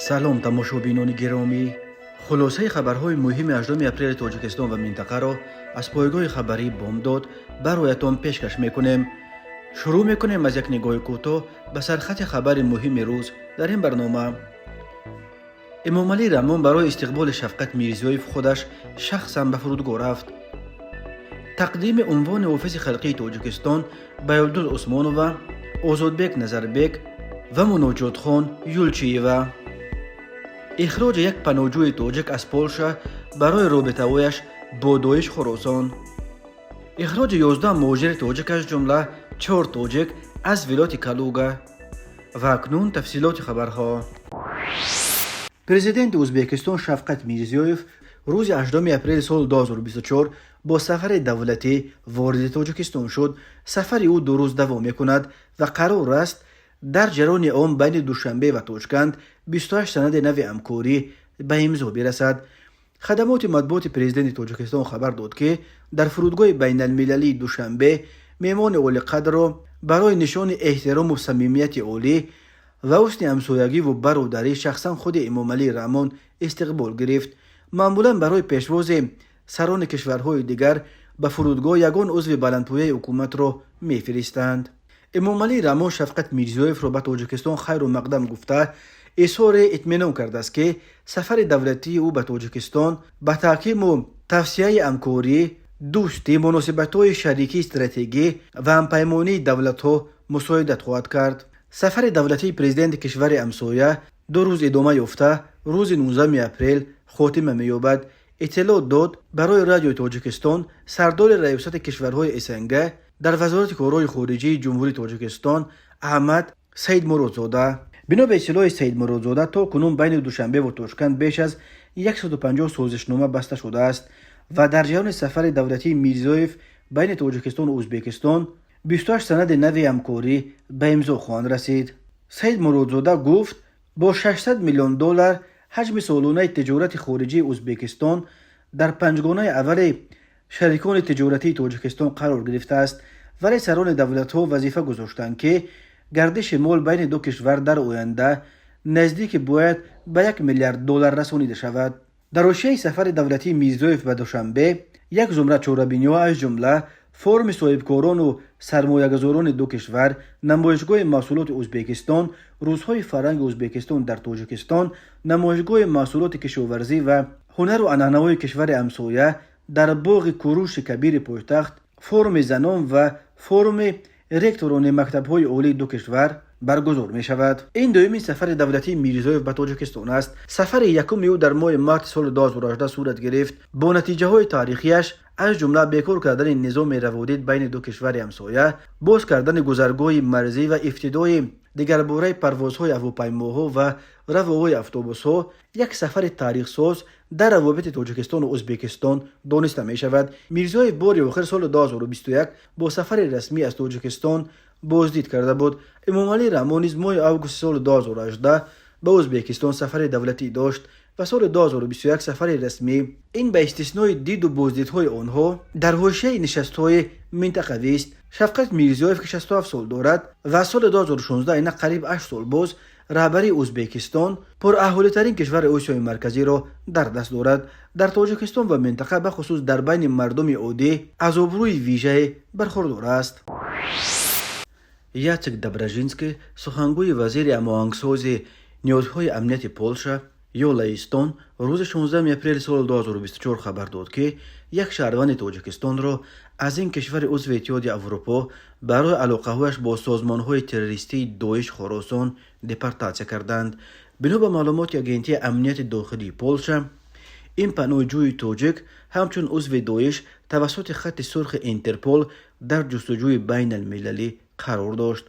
سلام تماشابینان گرامی، خلاصه خبرهای مهم 18 اپریل تاجیکستان و منطقه را از پایگاه خبری بامداد برایتان پیشکش میکنیم. شروع میکنیم از یک نگاه کوتاه به سرخط خبر مهم روز در این برنامه. امام علی رحمان برای استقبال شفقت میرزیویف خودش شخصا به فرودگاه رفت. تقدیم عنوان اوفیس خلقی تاجیکستان به یلدوز عثمانووا، آزادبک نظربک و مناجات خان یولچیووا. اخراج یک پناهجوی تاجیک از پولشا برای رابطه‌هایش با داعش خراسان. اخراج 11 مهاجر تاجیک از جمله 4 تاجیک از ولایت کالوگا. و اکنون تفصیلات خبرها. پرزیدنت ازبکستان شفقت میرزیویف روز 18 اپریل سال 2024 با سفر دولتی وارد تاجیکستان شد. سفر او 2 روز دوام می‌کند و قرار است در جریان آن بین دوشنبه و تاشکند 28 سند نو همکاری به امضا برسد. خدمات مطبوعات پرزیدنت تاجیکستان خبر داد که در فرودگاه بین المللی دوشنبه میمان اولی قدر را برای نشان احترام و صمیمیت عالی و حسن همسایگی و برادری شخصا خود امام علی رحمان استقبال گرفت. معمولا برای پیشواز سران کشورهای دیگر به فرودگاه یگان عضو بلندپایه حکومت را میفرستند. امام علی رحمان شفقت میرزیویف را به تاجیکستان خیر و مقدم گفته اظهار اطمینان کرده است که سفر دولتی او به تاجیکستان به تحکیم و توسعه همکاری، دوستی، مناسبت‌های شریکی استراتژی و همپیمانی دولت‌ها مساعدت خواهد کرد. سفر دولتی پرزیدنت کشور همسایه 2 روز ادامه یافته روز 19 اپریل خاتمه می‌یابد. اطلاع داد برای رادیو تاجیکستان سردار ریاست کشورهای اسنگه در وزارت کارهای خارجه جمهوری تاجیکستان احمد سید مرادزاده. بنا به اطلاع سید مرادزاده تا کنون بین دوشنبه و تاشکند بیش از 150 سازشنامه بسته شده است و در جریان سفر دولتی میرزیویف بین تاجیکستان و ازبکستان 28 سند نو همکاری به امضا خواهند رسید. سید مرادزاده گفت با 600 میلیون دلار حجم سالانه تجارت خارجی ازبکستان در پنجگانه اول شریکان تجارتی تاجیکستان قرار گرفته است، ولی سران دولت‌ها وظیفه گذاشتند که گردش مال بین دو کشور در آینده نزدیک باید به 1 میلیارد دلار رسانیده شود. در حاشیه سفر دولتی میرزیویف به دوشنبه یک زمره چهاربینی‌ها از جمله فرم صاحبکاران و سرمایه‌گذاران دو کشور، نمایشگاه محصولات ازبکستان، روزهای فرهنگ ازبکستان در تاجیکستان، نمایشگاه محصولات کشاورزی و هنر و عنعنه‌های کشور همسایه در باغ کوروش کبیر پایتخت، فرم زنان و فرم رکتوران مکتب‌های عالی دو کشور برگزار می شود. این دومین سفر دولتی میرزیویف به تاجیکستان است. سفر یکم او در ماه مارس سال 2018 صورت گرفت. با نتیجه های تاریخیش از جمله بیکار کردن نظام روادید بین دو کشور همسایه، باز کردن گذرگاه مرزی و افتتاح دگرباره پروازهای هواپیماها و رواهای اتوبوس‌ها، یک سفر تاریخ ساز در روابط تاجیکستان و ازبکستان دانسته می شود. میرزیویف بار آخر سال 2021 با سفر رسمی از تاجیکستان بازدید کرده بود. امام علی رحمان نیز ماه آگوست سال 2018 به ازبکستان سفر دولتی داشت و سال 2021 سفر رسمی. این به استثنای دید و بازدیدهای آنها در حاشیه نشست‌های منطقوی است. شفقت میرزیویف که 67 سال دارد و سال 2016 یعنی قریب 8 سال باز رهبری ازبکستان پر اهالی ترین کشور آسیای مرکزی را در دست دارد. در تاجیکستان و منطقه به خصوص در بین مردم عادی از آبروی ویژه برخوردار است. یاچک دبرژینسکی سخنگوی وزیر هماهنگسازی نیازهای امنیتی پولشا یولایستان روز 16 اپریل سال 2024 خبر داد که یک شهروند تاجیکستان را از این کشور عضو اتحادیه اروپا برای علاقه‌هایش با سازمان‌های تروریستی داعش خراسان دپورتاسیون کردند. بنا به معلومات اگنتی امنیت داخلی پولشا، این پناهجوی تاجیک همچون عضو داعش توسط خط سرخ اینترپول در جستجوی بین المللی قرار داشت.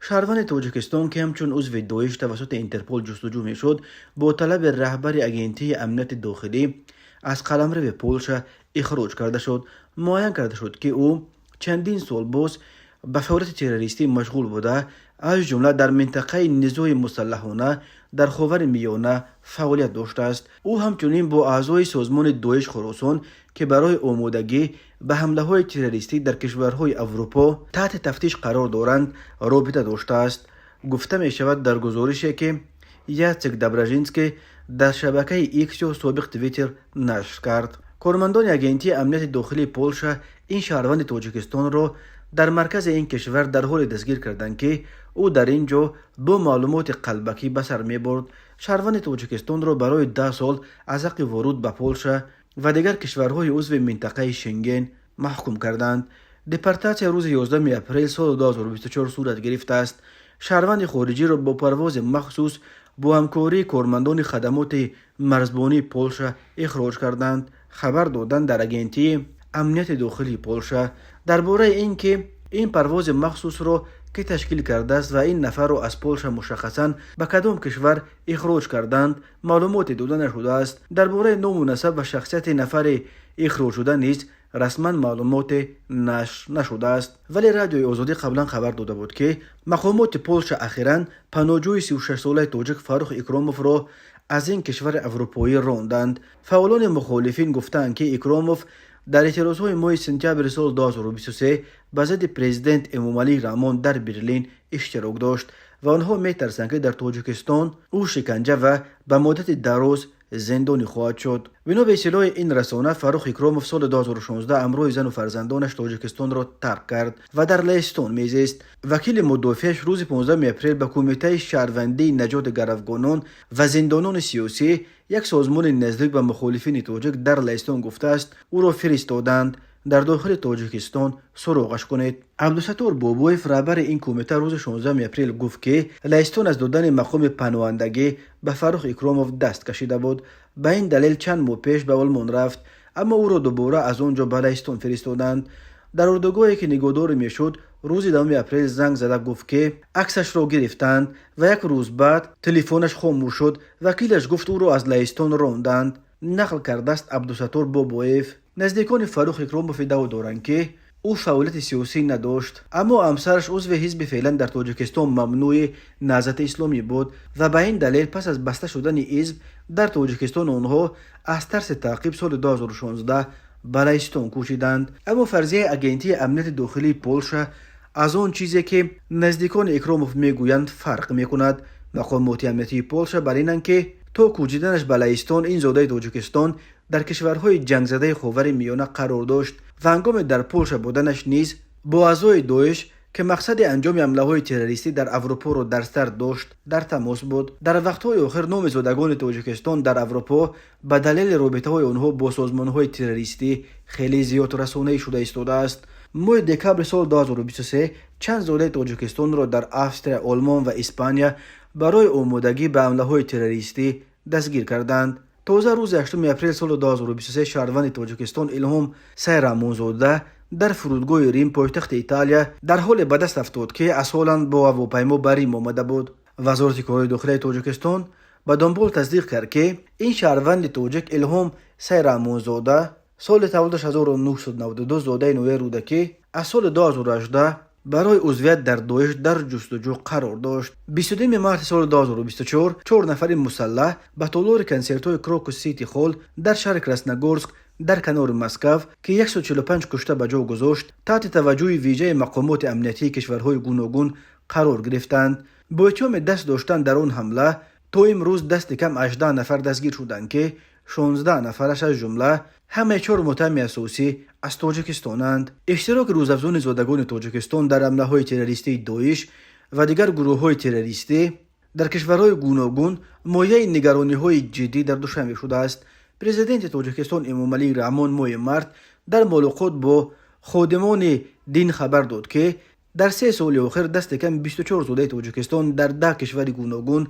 شهروند تاجیکستان که همچون عضو داعش توسط اینترپول جستجو میشد، با طلب رهبر اگنتی امنیت داخلی از قلمرو پولشا اخراج کرده شد. معین کرده شد که او چندین سال باز به فعالیت تروریستی مشغول بوده، از جمله در منطقه نزاع مسلحانه در خاورمیانه فعالیت داشته است. او همچنین با اعضای سازمان داعش خراسان که برای آمادگی به حمله های تروریستی در کشورهای اروپا تحت تفتیش قرار دارند رابطه داشته است. گفته می شود در گزارشی که یاچک دبرژینسکی در شبکه ایکس و سابق توییتر نشر کرد. کارمندان اگنتی امنیت داخلی پولشا این شهروند تاجیکستان را در مرکز این کشور در حال دستگیر کردند که او در اینجا با معلومات قلبکی به سر می برد. شهروند تاجیکستان را برای 10 سال از حق ورود به پولشا و دیگر کشورهای عضو منطقه شنگن محکوم کردند. دپورتاسیون روز 11 اپریل سال 2024 صورت گرفته است. شهروند خارجی را با پرواز مخصوص با همکاری کارمندان خدمات مرزبانی پولشا اخراج کردند. خبر دادند در اگنتی امنیت داخلی پولشا درباره اینکه این پرواز مخصوص را که تشکیل کرده است و این نفر را از پولشا مشخصاً به کدام کشور اخراج کردند معلومات داده نشده است. درباره نام و نسب و شخصیت نفر اخراج شده نیز رسما معلومات نشر نشده است. ولی رادیوی آزادی قبلا خبر داده بود که مقامات پولشا اخیراً پناهجوی 36 ساله تاجیک فاروق اکراموف را از این کشور اروپایی راندند. فعالان مخالفین گفتند که اکراموف در اعتراضهای ماه سپتامبر سال 2023 به ضد پرزیدنت امومالی رحمان در برلین اشتراک داشت و آنها می‌ترسند که در تاجیکستان او شکنجه و به مدت دراز زندانی خواهد شد. بنا به اطلاع این رسانه فاروق اکراموف سال 2016 همراه زن و فرزندانش تاجیکستان را ترک کرد و در لهستان میزیست. وکیل مدافعش روز 15 اپریل به کمیته شهروندی نجات گروگانان و زندانان سیاسی، یک سازمان نزدیک به مخالفین تاجیک در لهستان، گفته است او را فرستادند در داخل تاجیکستان سراغش کنید. عبدالستار بابویف رهبر این کمیته روز 16 اپریل گفت که لهستان از دادن مقام پناهندگی به فاروق اکراموف دست کشیده بود. به این دلیل چند ماه پیش به آلمان رفت اما او را دوباره از آنجا به لهستان فرستادند. در اردوگاهی که نگهداری میشد روز 2 اپریل زنگ زده گفت که عکسش را گرفتند و یک روز بعد تلفنش خاموش شد. وکیلش گفت او را از لهستان راندند. نقل کرده است عبدالستار بابویف. نزدیکان فاروق اکراموف ادعا دارند که او فعالیت سیاسی نداشت اما همسرش عضو حزب فعلا در تاجیکستان ممنوع نهضت اسلامی بود و به این دلیل پس از بسته شدن حزب در تاجیکستان آنها از ترس تعقیب سال 2016 به لهستان کوچیدند. اما فرضیه اگنتی امنیت داخلی پولشا از آن چیزی که نزدیکان اکراموف میگویند فرق میکند. مقامات امنیتی پولشا بر اینند که تا کوچیدنش به لهستان این زاده تاجیکستان در کشورهای جنگ زده خاورمیانه قرار داشت و هنگام در پولشا بودنش نیز با اعضای داعش که مقصد انجام حمله‌های تروریستی در اروپا را در سر داشت در تماس بود. در وقت‌های آخر نام زادگان تاجیکستان در اروپا به دلیل رابطه‌های آنها با سازمان‌های تروریستی خیلی زیاد رسانه‌ای شده ایستاده است. ماه دکبر سال 2023 چند زاده تاجیکستان را در استریا، آلمان و اسپانیا برای آمادگی به حمله‌های تروریستی دستگیر کردند. تازه روز 8 اپریل سال 2023 شهروند تاجیکستان الهام سیرامونزاده در فرودگاه ریم پایتخت ایتالیا در حال به دست افتاد که اصلا با هواپیما به ریم آمده بود. وزارت کارهای داخلی تاجیکستان به دنبال تصدیق کرد که این شهروند تاجیک الهام سیرامونزاده سال تولدش 1992 زاده نویر روده که از سال 2018 برای عضویت در داعش در جستجو قرار داشت. 22 مارس سال 2024 4 نفر مسلح به تالار کنسرت‌های کراکوس سیتی هال در شهر کراسنogorsk در کنار مسکو که 145 کشته به جا گذاشت تحت توجه ویژه مقامات امنیتی کشورهای گوناگون قرار گرفتند. با اتهام دست داشتن در آن حمله تا امروز دست کم 18 نفر دستگیر شدند که 16 نفرش از جمله همه 4 متهم اساسی از تاجیکستانند. اشتراک روزافزون زادگان تاجیکستان در حمله‌های تروریستی داعش و دیگر گروه‌های تروریستی در کشورهای گوناگون مایه نگرانی‌های جدی در دوشنبه شده است. پرزیدنت تاجیکستان امومالی رحمان ماه مارس در ملاقات با خادمان دین خبر داد که در 3 سال اخیر دست کم 24 زاده تاجیکستان در 10 کشور گوناگون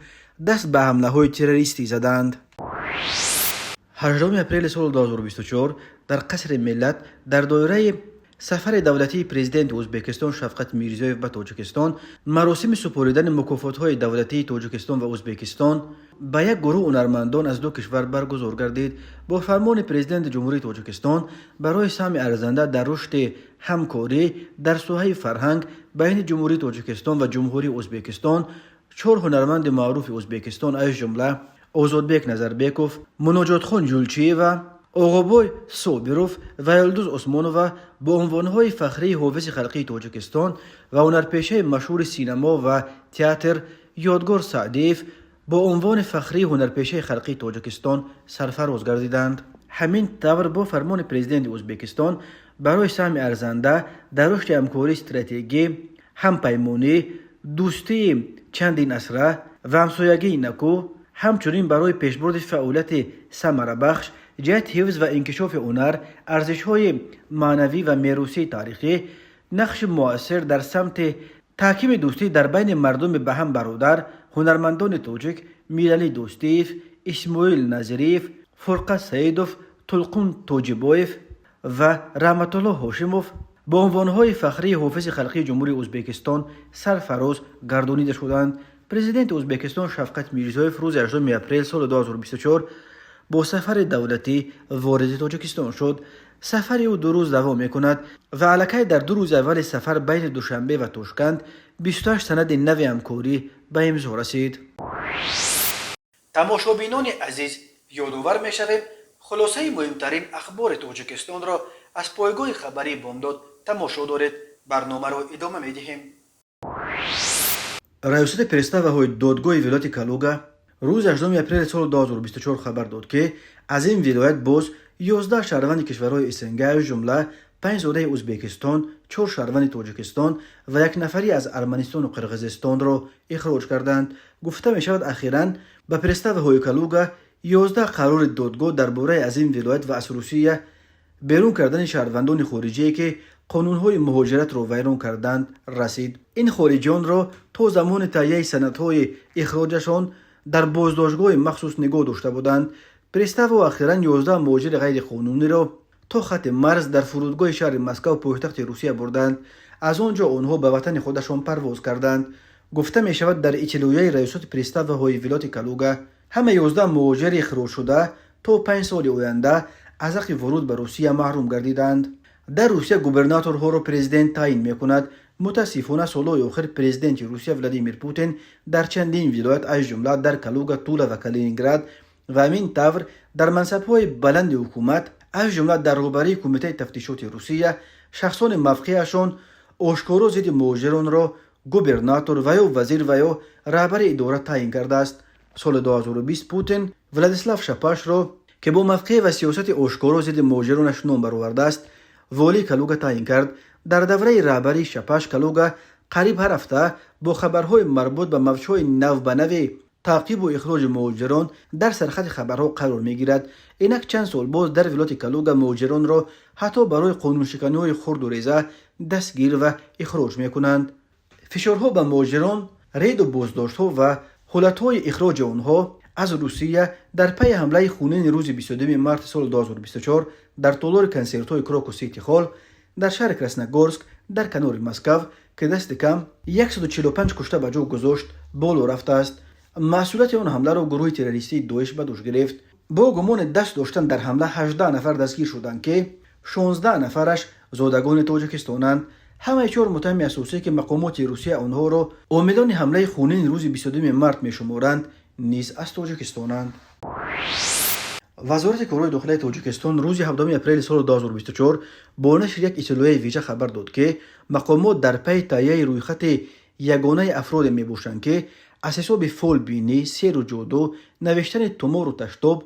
دست به حمله‌های تروریستی زدند. 18 اپریل سال 2024 در قصر ملت در دایره سفر دولتی پرزیدنت ازبکستان شفقت میرزیویف به تاجیکستان مراسم سپاریدن مکافات‌های دولتی تاجیکستان و ازبکستان به یک گروه هنرمندان از 2 کشور برگزار گردید. با فرمان پرزیدنت جمهوری تاجیکستان برای سهم ارزنده در رشد همکاری در ساحه فرهنگ بین جمهوری تاجیکستان و جمهوری ازبکستان 4 هنرمند معروف ازبکستان از جمله ozodbek nazarbekov، مناجاتخان جولچی و آقابای صابروف و یلدوز عثمانووا با عنوانهای فخری حافظ خلقی تاجیکستان و هنرپیشه مشهور سینما و تئاتر یادگار سعدیف با عنوان فخری هنرپیشه خلقی تاجیکستان سرفراز گردیدند. همین طور با فرمان پرزیدنت ازبکستان برای سهم ارزنده در رشد همکاری استراتژیکی، همپیمانی، دوستی چندین اسره و همسایگی نکو، همچنین برای پیشبرد فعالیت ثمره بخش جهت حفظ و انکشاف هنر، ارزش‌های معنوی و میراثی تاریخی، نقش مؤثر در سمت تحکیم دوستی در بین مردم به هم برادر، هنرمندان تاجیک میرالی دوستیف، اسماعیل نظریف، فرقت سیدوف، طلقون توجیبایف و رحمت الله هاشموف با عنوانهای فخری حافظ خلقی جمهوری ازبکستان سرفراز گردانیده شدند. پرزیدنت ازبکستان شفقت میرزایف روز 18 اپریل سال 2024 با سفر دولتی وارد تاجیکستان شد. سفر او 2 روز دوام میکند و الکی در 2 روز اول سفر بین دوشنبه و تاشکند 28 سند نو همکاری به امضا رسید. تماشابینان عزیز، یادآور میشویم خلاصه مهمترین اخبار تاجیکستان را از پایگاه خبری بامداد تماشا دارید. برنامه را ادامه میدهیم. ریاست پرستاوهای دادگاه ولایت کالوگا روز 18 اپریل سال 2024 خبر داد که از این ولایت باز 11 شهروند کشورهای اسنگ از جمله 5 زاده ازبکستان، 4 شهروند تاجیکستان و 1 نفری از ارمنستان و قرقیزستان را اخراج کردند. گفته می شود اخیراً به پرستاوهای کالوگا 11 قرار دادگاه درباره از این ولایت و از روسیه بیرون کردن شهروندان خارجی که قانونهای مهاجرت را ویران کردند رسید. این خارجیان را تا زمان تهیه سندهای اخراجشان در بازداشتگاه مخصوص نگاه داشته بودند. پرستاو اخیراً 11 مهاجر غیر قانونی را تا خط مرز در فرودگاه شهر مسکو پایتخت روسیه بردند. از آنجا آنها به وطن خودشان پرواز کردند. گفته می شود در اطلاعیه ریاست پرستاوهای ولایت کالوگا همه 11 مهاجر اخراج شده تا 5 سال آینده از حق ورود به روسیه محروم گردیدند. در روسیه گوبرناتورها را پرزیدنت تعیین میکند. متاسفانه سالهای آخر پرزیدنت روسیه ولادیمیر پوتین در چندین ولایت از جمله در کالوگا، تولا و کالینینگراد و همین طور در منصب‌های بلند حکومت از جمله در رهبری کمیته تفتیشات روسیه شخصان موقعشان آشکارا ضد مهاجران را گوبرناتور و یا وزیر و یا رهبر اداره تعیین کرده است. سال 2020 پوتین ولادیسلاو شپاش را که با موقع و سیاست آشکارا ضد مهاجرانش نام برآورده است والی کالوگا تعیین کرد. در دوره رهبری شپاش کالوگا قریب هر هفته با خبرهای مربوط به موجهای نو به نو تعقیب و اخراج مهاجران در سرخط خبرها قرار میگیرد. اینک چند سال باز در ولایت کالوگا مهاجران را حتی برای قانون شکنی‌های خرد و ریزه دستگیر و اخراج میکنند. فشارها به مهاجران، رید و بازداشت‌ها و حالتهای اخراج آنها از روسیه در پی حمله خونین روز 22 مارس سال 2024 در تالار کنسرت‌های کراکو سیتی هال در شهر کراسنوگورسک در کنار مسکو که دست کم 145 کشته به جا گذاشت بالا رفته است. مسئولیت آن حمله را گروه تروریستی داعش به دوش گرفت. با گمان دست داشتن در حمله 18 نفر دستگیر شدند که 16 نفرش زادگان تاجیکستانند. همه 4 متهم اساسی که مقامات روسیه آنها را عاملان حمله خونین روز 22 مارس میشمارند نیز از تاجیکستانند. وزارت کارهای داخلی تاجیکستان روز 17 اپریل سال 2024 با نشر یک اطلاعیه ویژه خبر داد که مقامات در پی تهیه رویخط یگانه افراد میباشند که از حساب فال بینی، سیر و جادو، نوشتن تومار و تشتاب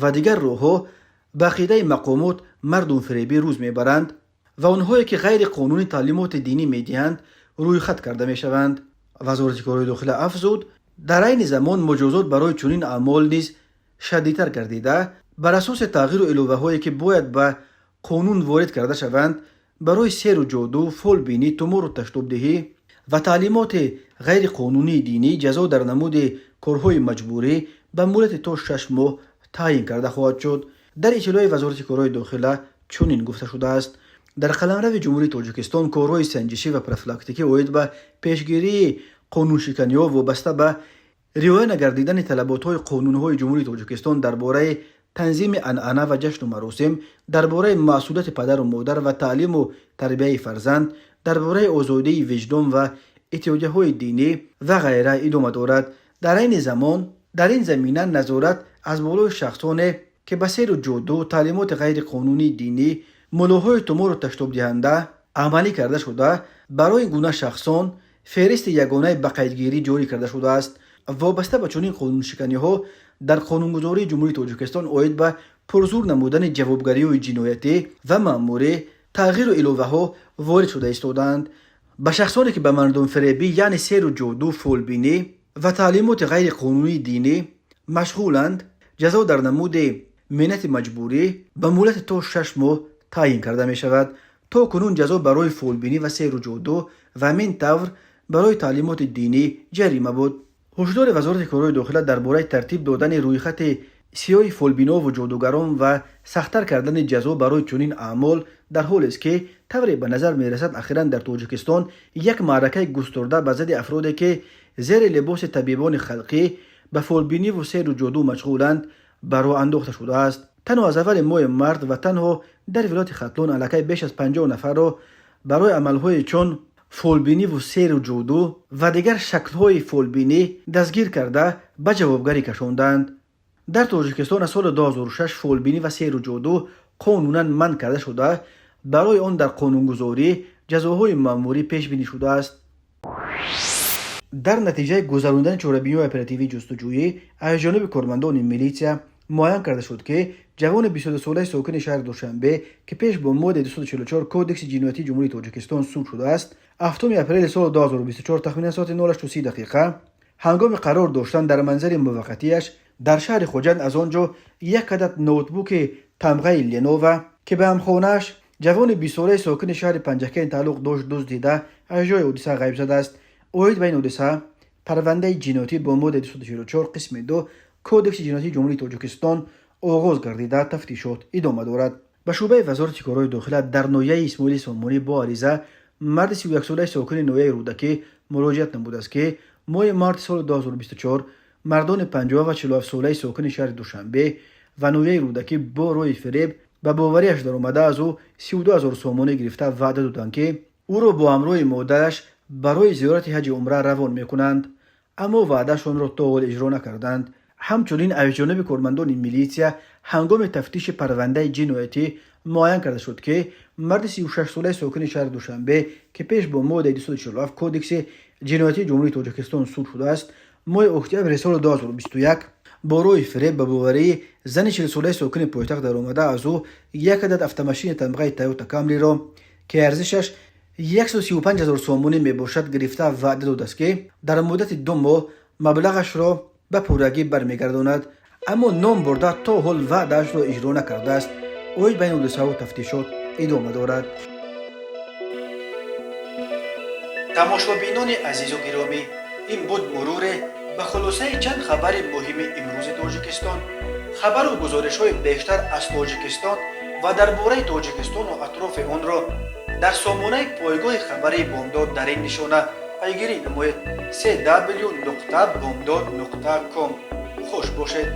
و دیگر راهها به عقیده مقامات مردم فریبی روز میبرند و آنهایی که غیر قانونی تعلیمات دینی میدهند رویخط کرده میشوند. وزارت کارهای داخلی افزود در این زمان مجازات برای چنین اعمال نیز شدیدتر گردیده بر اساس تغییر و علاوه هایی که باید به قانون وارد کرده شوند برای سیر و جادو، فال بینی، تومار و تشتاب دهی و تعلیمات غیر قانونی دینی جزا در نمود کارهای مجبوری به مدت تا 6 ماه تعیین کرده خواهد شد. در اطلاع وزارت کارهای داخلی چنین گفته شده است در قلمرو جمهوری تاجیکستان کارهای سنجشی و پروفیلاکتیکی اوید به پیشگیری قانون شکنی‌ها وابسته به رعایت نگردیدن طلبات‌های قانون‌های جمهوری تاجیکستان درباره تنظیم عنعنه و جشن و مراسم، درباره مسئولیت پدر و مادر و تعلیم و تربیت فرزند، درباره آزادی وجدان و اتحادیه‌های دینی و غیره ادامه دارد. در این زمان در این زمینه نظارت از بالای شخصانی که به سیر و جادو، تعلیمات غیر قانونی دینی، ملاهای تومار و تشتاب دهنده عملی کرده شده برای این گونه شخصان فهرست یگانه به قیدگیری جاری کرده شده است. وابسته به چنین قانونشکنی‌ها در قانونگذاری جمهوری تاجیکستان اوید به پرزور نمودن جوابگری جنایتی و مأموری تغییر و الوه‌ها وارد شده ایستادند. به شخصانی که به مردم فریبی یعنی سیر و جادو، فولبینی و تعلیمات غیر قانونی دینی مشغولند، جزا در نمود منت مجبوری به مهلت تا 6 ماه تعیین کرده می شود. تا کنون جزا برای فولبینی و سیر و جادو و همین طور برای تعلیمات دینی جریمه بود. هشدار وزارت کارهای داخله درباره ترتیب دادن رویخط سیاه فولبینا و جادوگران و سخت‌تر کردن جزا برای چنین اعمال در حالی است که طوری به نظر می رسد اخیراً در تاجیکستان یک معرکه گسترده به ضد افرادی که زیر لباس طبیبان خلقی به فولبینی و سیر و جادو مشغولند برای انداخته شده است. تنها از اول ماه مارس و تنها در ولایت ختلون علاقه بیش از 50 نفر را برای عملهای چون فولبینی و سیر و جادو و دیگر شکل‌های فولبینی دستگیر کرده به جوابگری کشاندند. در تاجیکستان از سال 2006 فولبینی و سیر و جادو قانونا منع کرده شده، برای آن در قانونگذاری جزاهای مأموری پیش بینی شده است. در نتیجه گذراندن چهاربینی اپراتیوی جستجویی از جانب کارمندان میلیشیا معین کرده شد که جوان 22 ساله ساکن شهر دوشنبه که پیش با ماده 244 کودکس جنایتی جمهوری تاجیکستان سود شده است، 7 اپریل سال 2024 تخمینا ساعت 08:30 هنگام قرار داشتن در منزل موقتیش در شهر خوجند از آنجا یک عدد نوتبوک تمغه لنووا که به همخانه‌اش جوان 20 ساله ساکن شهر پنجکین تعلق داشت دزدیده از جای حادثه غیب شده است. اوید بین حادثه پرونده جنایتی با ماده 244 قسم 2 کودکس جنایتی جمهوری تاجیکستان آغاز گردیده تفتیشات ادامه دارد. به شعبه وزارت کارهای داخله در ناحیه اسماعیل سامانی با عریضه مرد 31 ساله ساکن ناحیه رودکی مراجعت نموده است که ماه مارس سال 2024 مردان 50 و 47 ساله ساکن شهر دوشنبه و ناحیه رودکی با روی فریب به باوریش در آمده از او 32,000 سومانی گرفته وعده دادند که او را با همراه مادرش برای زیارت حج عمره روان میکنند، اما وعدهشان را تا حال اجرا نکردند. همچنین از جانب کارمندان میلیشیا هنگام تفتیش پرونده جنایتی معین کرده شد که مرد 36 ساله ساکن شهر دوشنبه که پیش با ماده 247 کودکس جنایتی جمهوری تاجیکستان سود شده است، ماه اکتبر سال 2021 با روی فریب به باوری زن 40 ساله ساکن پایتخت در آمده از او یک عدد автомاشین تمغه تویوتا کامری را که ارزشش 135,000 سومانی می باشد گرفته وعده داده است که در مدت 2 ماه مبلغش را به پورگی برمیگرداند، اما نام برده تا حال وعده‌اش را اجرا نکرده است. اوید بین حادثه و تفتیشات ادامه دارد. تماشابینان عزیز و گرامی، این بود مرور به خلاصه چند خبر مهم امروز تاجیکستان. خبر و گزارش‌های بیشتر از تاجیکستان و درباره تاجیکستان و اطراف آن را در سامانه پایگاه خبری بامداد در این نشانه پیگیری نمایید: www.bomdad.com. خوش باشید.